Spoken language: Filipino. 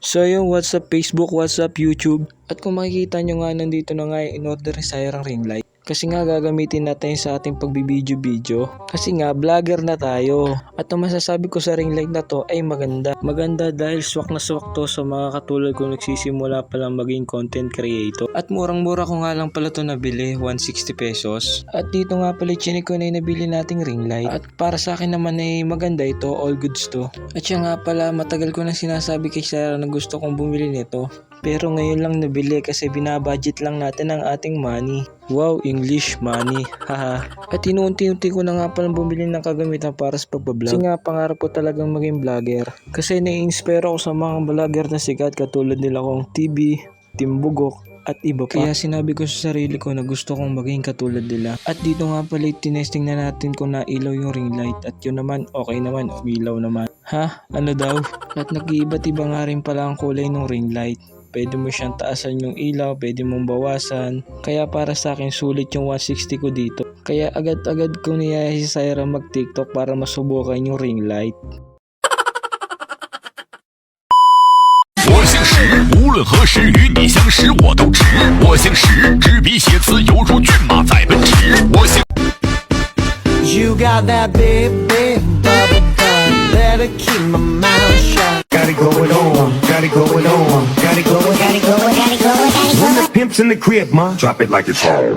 So yung what's up Facebook, what's up YouTube. At kung makikita nyo nga nandito na nga yung in-order ni Syrang ring light. Kasi nga gagamitin natin sa ating pagbibideo-video. Kasi nga vlogger na tayo. At ang masasabi ko sa ring light na to ay maganda. Maganda dahil swak na swak to sa mga katulad kong nagsisimula pa lang maging content creator. At murang-mura ko nga lang pala to nabili, 160 pesos. At dito nga pala chinik ko na yung nabili nating ring light. At para sa akin naman ay maganda ito, all goods to. At siya nga pala matagal ko na sinasabi kay Sarah na gusto kong bumili nito. Pero ngayon lang nabili kasi binabudget lang natin ang ating money. Wow, English money. Haha. At inuunti-unti ko na nga palang bumili ng kagamitan para sa pagbablog. Kasi nga pangarap ko talagang maging vlogger. Kasi nai-inspire ako sa mga vlogger na sikat katulad nila kong TV, Team Bugok, at iba pa. Kaya sinabi ko sa sarili ko na gusto kong maging katulad nila. At dito nga pala tinesting na natin kung nailaw yung ring light. At yun naman, okay naman, umilaw naman. Ha? Ano daw? At nag-iiba't iba nga rin pala ang kulay ng ring light. Pwede mo siyang taasan yung ilaw, pwede mong bawasan. Kaya para sa akin sulit yung 160 ko dito. Kaya agad-agad ko niyaya si Syra mag TikTok para masubukan yung ring light. 我姓石，无论何时与你相识我都值。我姓石，执笔写词犹如骏马在奔驰。我姓 You got that big, big bubble butt. Better keep my mouth shut. Got it going on, got it going on, got it going, got it going, got it going, got it going. When the pimp's in the crib, ma, drop it like it's hot.